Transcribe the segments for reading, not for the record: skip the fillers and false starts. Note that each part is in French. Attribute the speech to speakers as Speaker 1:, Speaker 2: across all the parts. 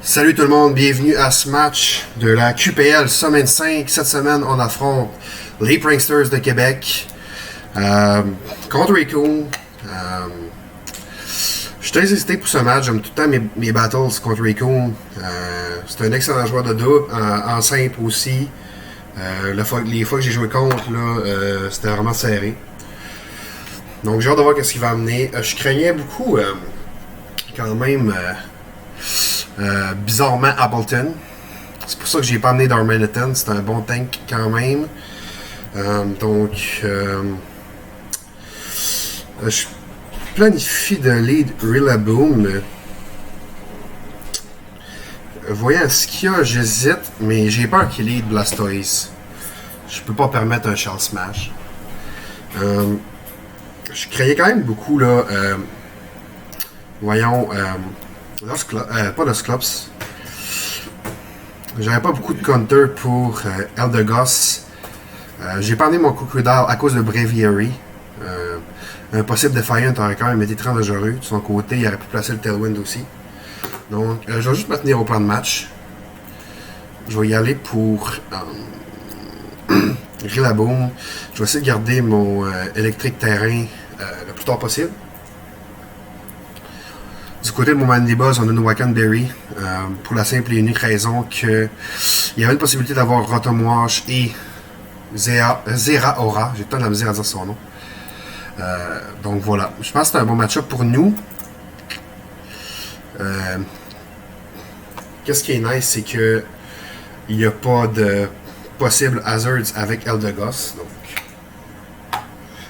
Speaker 1: Salut tout le monde, bienvenue à ce match de la QPL Semaine 5. Cette semaine, on affronte les Pranksters de Québec contre Raccoon. Je suis très hésité pour ce match, j'aime tout le temps mes battles contre Raccoon. C'est un excellent joueur de double, en simple aussi. Les fois que j'ai joué contre, c'était vraiment serré. Donc j'ai hâte de voir ce qu'il va amener. Je craignais beaucoup quand même... bizarrement Appleton. C'est pour ça que j'ai pas amené Darmanitan. C'est un bon tank quand même. Je planifie de lead Rillaboom. Voyant ce qu'il y a, j'hésite, mais j'ai peur qu'il lead Blastoise. Je peux pas permettre un Shell Smash. Je craignais quand même beaucoup là. Voyons. Pas le Sclops. J'avais pas beaucoup de counter pour Eldegoss. J'ai pas amené mon Crocodile à cause de Braviary. Un possible Defiant aurait quand même été très dangereux. De son côté, il aurait pu placer le Tailwind aussi. Donc, je vais juste me tenir au plan de match. Je vais y aller pour Rillaboom. Je vais essayer de garder mon électrique terrain le plus tard possible. Du côté de mon Mandibuzz, on a une Wackenberry pour la simple et unique raison qu'il y avait une possibilité d'avoir Rotomwash et Zeraora. J'ai pas de la misère à dire son nom. Donc voilà. Je pense que c'est un bon match-up pour nous. Qu'est-ce qui est nice, c'est que il n'y a pas de possible hazards avec Eldegoss. Donc,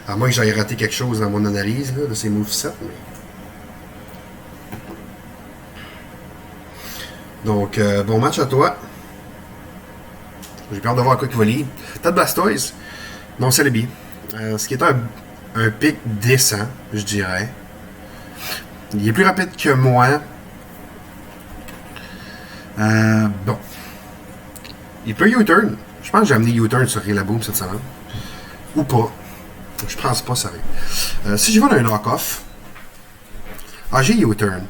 Speaker 1: à moins que j'aille raté quelque chose dans mon analyse là, de ces movesets. Mais... Donc, bon match à toi. J'ai peur de voir quoi qu'il va lead. Peut-être Blastoise. Non, c'est le B. Ce qui est un pic décent, je dirais. Il est plus rapide que moi. Bon. Il peut U-turn. Je pense que j'ai amené U-turn sur Rillaboom cette semaine. Ou pas. Je pense pas, ça va. Si je vais dans un knock-off. Ah, j'ai U-turn.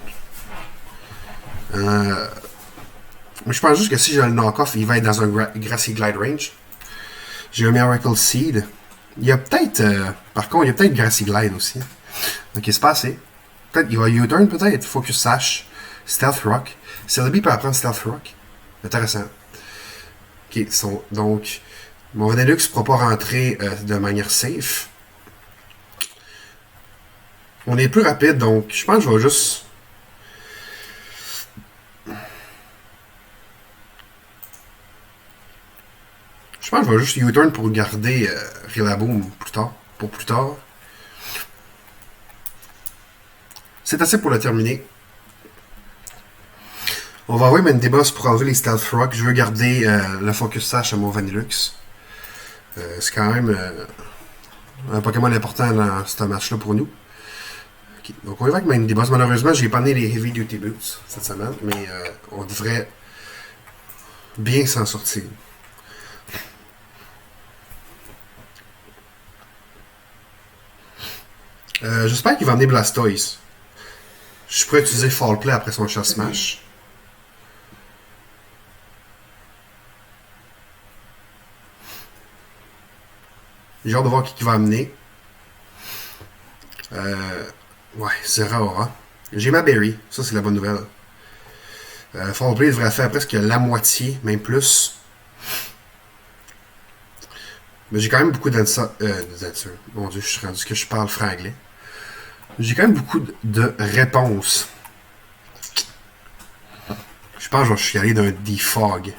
Speaker 1: Mais je pense juste que si j'ai le knock-off, il va être dans un Grassy Glide Range. J'ai un Miracle Seed. Il y a peut-être... par contre, il y a peut-être Grassy Glide aussi. Donc, c'est pas assez. Peut-être il va U-turn, peut-être. Focus Sash. Stealth Rock. Celebi peut apprendre Stealth Rock. Intéressant. Ok, donc... Mon Vanillux ne pourra pas rentrer de manière safe. On est plus rapide, donc je pense que je vais juste... Je pense que je vais juste U-turn pour garder Rillaboom pour plus tard. C'est assez pour le terminer. On va envoyer Mandibuzz pour enlever les Stealth Rock. Je veux garder le Focus Sash à mon Vanillux. C'est quand même un Pokémon important dans ce match-là pour nous. Okay. Donc on y va avec Mandibuzz. Malheureusement, j'ai pas amené les Heavy Duty Boots cette semaine, mais on devrait bien s'en sortir. J'espère qu'il va amener Blastoise. Je pourrais utiliser Fall Play après son Shell Smash. J'ai hâte de voir qui va amener. Ouais, Zeraora. J'ai ma Berry. Ça, c'est la bonne nouvelle. Fall Play devrait faire presque la moitié, même plus. Mais j'ai quand même beaucoup d'anser. Mon Dieu, je suis rendu que je parle franglais. J'ai quand même beaucoup de réponses. Je pense que je vais chialer d'un Defog.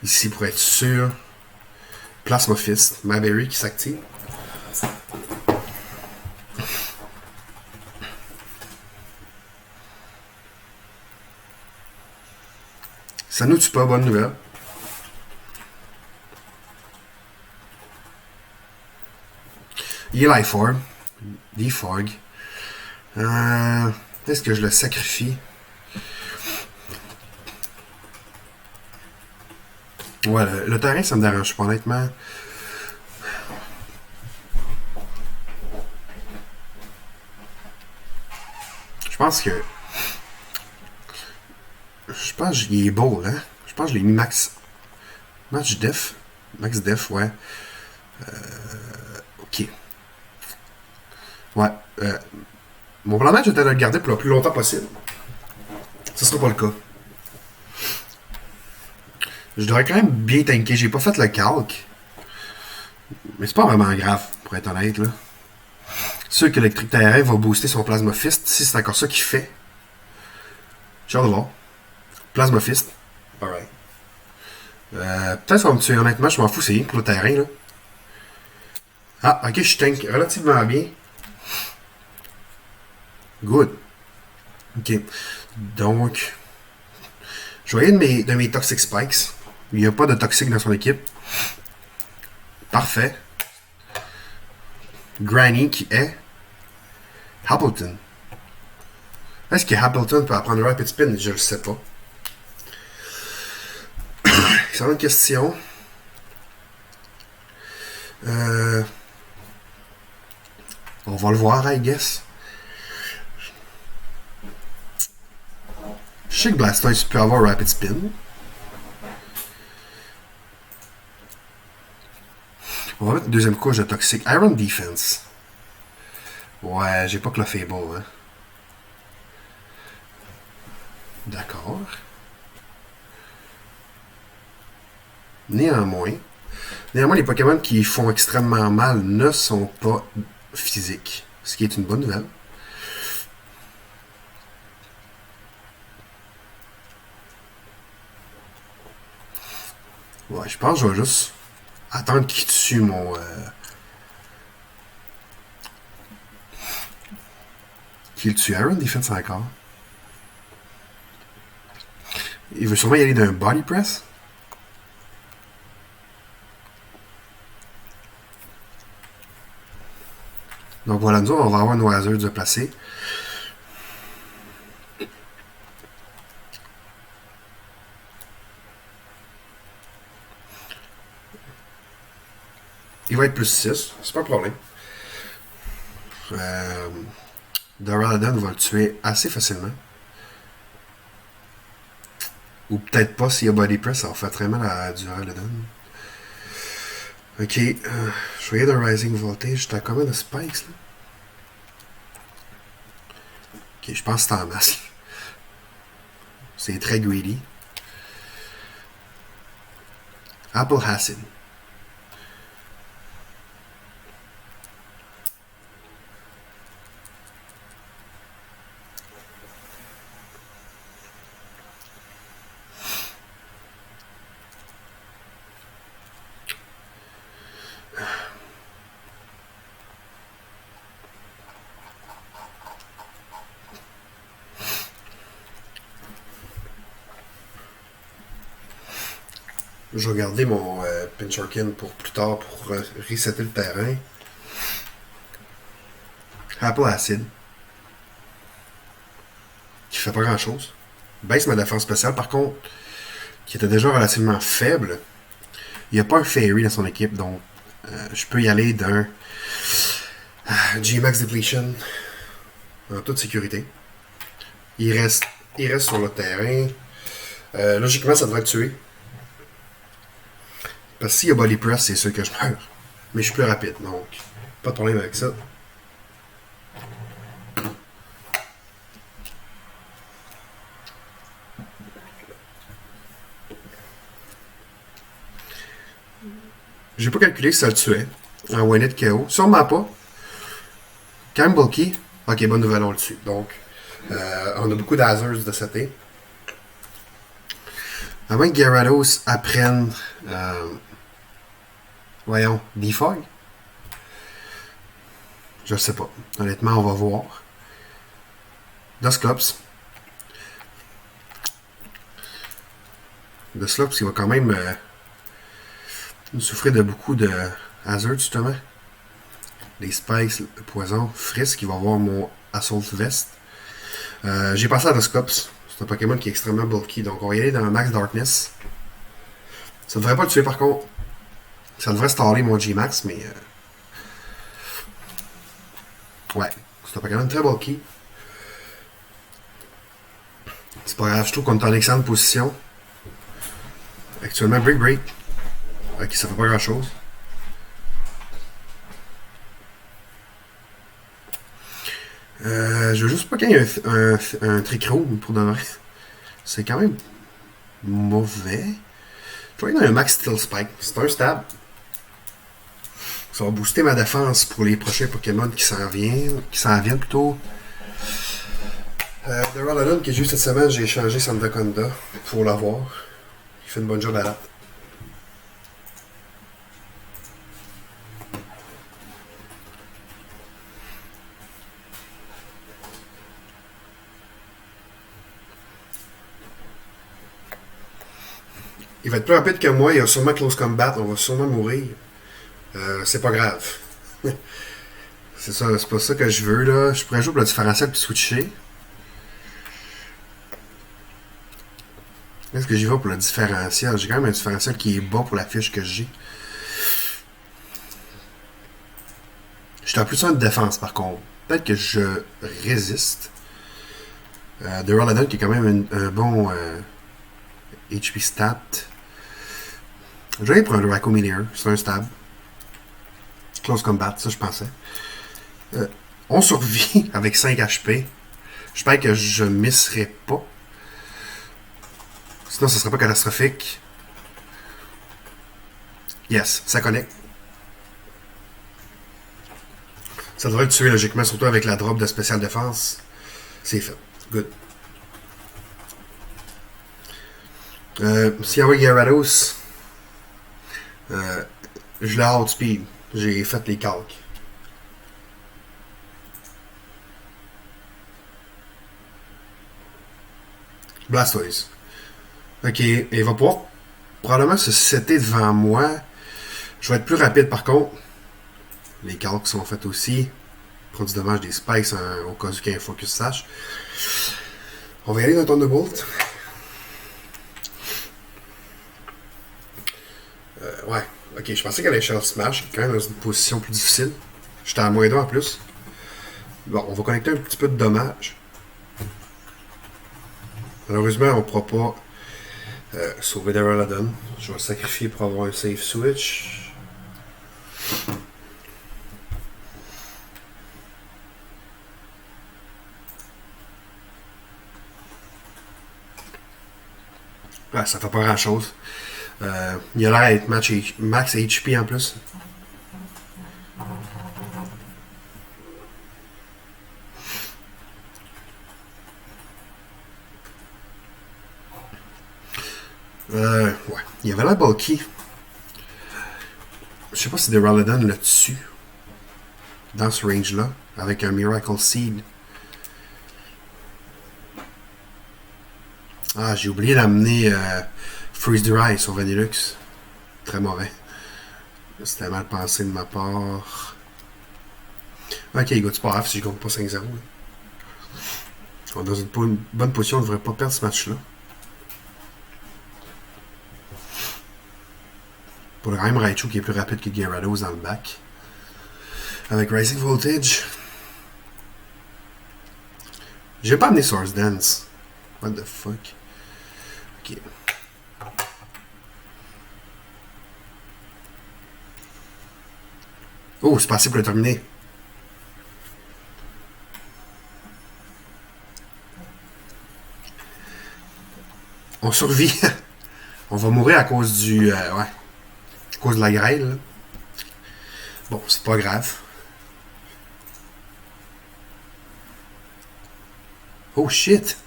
Speaker 1: Ici, pour être sûr. Plasma Fist. Maberry qui s'active. Ça nous tue pas, bonne nouvelle. Eli Form. Defog. Est-ce que je le sacrifie? Ouais, le terrain, ça me dérange pas, honnêtement. Je pense que Je pense qu'il est beau, hein? Je pense que je l'ai mis max. Match def. Max def, ouais. Ok. Ouais. Mon plan match était de le garder pour le plus longtemps possible. Ce sera pas le cas. Je devrais quand même bien tanker. J'ai pas fait le calque. Mais c'est pas vraiment grave, pour être honnête, là. Sûr que l'électrique terrain va booster son Plasma Fist, si c'est encore ça qu'il fait. J'ai hâte de voir. Plasma Fist. Alright. Peut-être ça va me tuer, honnêtement, je m'en fous, c'est rien pour le terrain, là. Ah, ok, je tank relativement bien. Good. Ok. Donc, je voyais de mes Toxic Spikes. Il n'y a pas de toxique dans son équipe. Parfait. Granny qui est Appleton. Est-ce que Appleton peut apprendre Rapid Spin? Je le sais pas. Excellente question. On va le voir, I guess. Je sais que Blastoise peut avoir Rapid Spin. On va mettre une deuxième couche de toxique. Iron Defense. Ouais, j'ai pas que le Fable, hein. D'accord. Néanmoins, les Pokémon qui font extrêmement mal ne sont pas physiques. Ce qui est une bonne nouvelle. Ouais, je pense que je vais juste attendre qu'il tue mon. Qu'il tue Iron Defense encore. Il veut sûrement y aller d'un Body Press. Donc voilà, nous on va avoir nos Hazards de placer. Il va être plus 6, c'est pas un problème. Duraludon va le tuer assez facilement. Ou peut-être pas s'il y a Body Press, ça va faire très mal à Duraludon. Ok, je voyais de Rising Voltage, t'as combien de spikes là? Ok, je pense que c'est en masse. C'est très greedy. Apple Acid. Je vais garder mon Pincharkin pour plus tard pour resetter le terrain. Apple Acid. Qui fait pas grand chose. Baisse ma défense spéciale par contre, qui était déjà relativement faible. Il n'y a pas un Fairy dans son équipe, donc je peux y aller d'un G-Max Depletion en toute sécurité. Il reste sur le terrain. Logiquement, ça devrait le tuer. Parce que s'il y a Body Press, c'est sûr que je meurs. Mais je suis plus rapide, donc pas de problème avec ça. J'ai pas calculé si ça le tuait en Winnet KO. Sûrement pas. Quand même bulky. Ok, bonne nouvelle, on le tue. Donc, on a beaucoup d'Hazards de setter. À moins que Gyarados apprenne. Voyons, Defog. Je sais pas. Honnêtement, on va voir. Dusclops. Dusclops, il va quand même souffrir de beaucoup de hazards, justement. Les spikes, le poison. Frisk, il va avoir mon Assault Vest. J'ai passé à Dusclops. C'est un Pokémon qui est extrêmement bulky, donc on va y aller dans Max Darkness. Ça devrait pas le tuer par contre. Ça devrait staller mon G-Max, mais. Ouais, c'est un Pokémon très bulky. C'est pas grave, je trouve qu'on est en excellente position. Actuellement, break. Ok, ça fait pas grand chose. Je veux juste pas qu'il y ait un trick room pour de vrai. C'est quand même mauvais. Je vais aller dans un max steel spike. C'est un stab. Ça va booster ma défense pour les prochains Pokémon qui s'en viennent plutôt. Duraludon que j'ai eu cette semaine, j'ai échangé Sandaconda pour l'avoir. Il fait une bonne job à date. Il va être plus rapide que moi, il a sûrement close combat, on va sûrement mourir. C'est pas grave. C'est ça, c'est pas ça que je veux là. Je pourrais jouer pour le différentiel puis switcher. Est-ce que j'y vais pour le différentiel? J'ai quand même un différentiel qui est bas pour la fiche que j'ai. J'étais en plus un de défense par contre. Peut-être que je résiste. Duraludon qui est quand même un bon HP stat. Je vais aller pour un Draco Meteor. C'est un stab. Close combat, ça je pensais. On survit avec 5 HP. J'espère que je misserai pas. Sinon, ça serait pas catastrophique. Yes, ça connecte. Ça devrait le tuer logiquement, surtout avec la drop de spécial défense. C'est fait. Good. Si avec Gyarados, je l'ai outspeed. J'ai fait les calques. Blastoise. Ok, il va pouvoir probablement se setter devant moi. Je vais être plus rapide par contre. Les calques sont faits aussi. Prendre du dommage des spikes au cas où il y a un focus sash. On va y aller dans Thunderbolt. Ouais. Ok, je pensais qu'elle allait Shell Smash. Quand même dans une position plus difficile. J'étais à moins 2 en plus. Bon, on va connecter un petit peu de dommages. Malheureusement, on ne pourra pas sauver Duraludon. Je vais sacrifier pour avoir un safe switch. Ouais, ça fait pas grand chose. Il a l'air d'être max HP en plus. Ouais. Il avait l'air bulky. Je sais pas si Duraludon le tue dans ce range-là, avec un Miracle Seed. Ah, j'ai oublié d'amener Freeze Dry sur Vanillux. Très mauvais. C'était mal pensé de ma part. Ok, écoute, c'est pas grave si je compte pas 5-0. On est dans une bonne position, on ne devrait pas perdre ce match-là. Pour le même Raichu qui est plus rapide que Gyarados dans le back. Avec Rising Voltage. J'ai pas amené Source Dance. What the fuck? Ok. Oh, c'est passé pour le terminer. On survit. On va mourir à cause du... ouais. À cause de la grêle. Là. Bon, c'est pas grave. Oh shit!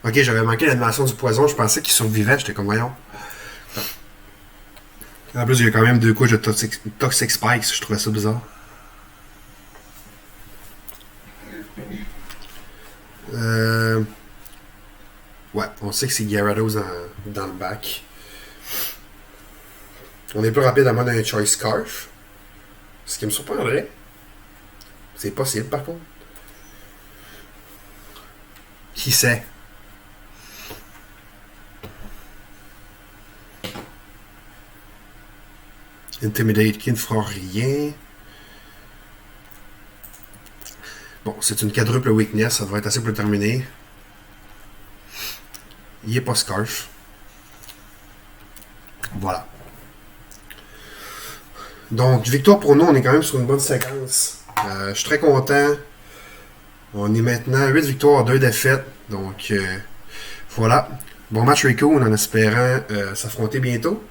Speaker 1: Ok, j'avais manqué l'animation du poison. Je pensais qu'il survivait. J'étais comme, voyons. En plus, il y a quand même 2 couches de Toxic Spikes. Je trouvais ça bizarre. Ouais, on sait que c'est Gyarados dans le back. On est plus rapide à moins d'un Choice Scarf. Ce qui me surprendrait. C'est possible par contre. Qui sait? Intimidate qui ne fera rien. Bon, c'est une quadruple weakness, ça devrait être assez pour le terminer. il est pas Scarf. Voilà. Donc, victoire pour nous, on est quand même sur une bonne séquence. Je suis très content. On est maintenant 8 victoires, 2 défaites. Donc, voilà. Bon match Rico, en espérant s'affronter bientôt.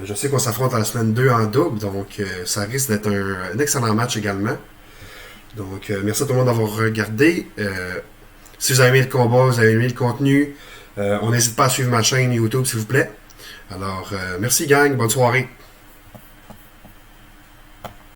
Speaker 1: Je sais qu'on s'affronte à la semaine 2 en double, donc ça risque d'être un excellent match également. Donc, merci à tout le monde d'avoir regardé. Si vous avez aimé le combat, vous avez aimé le contenu, on n'hésite pas à suivre ma chaîne YouTube, s'il vous plaît. Alors, merci gang, bonne soirée.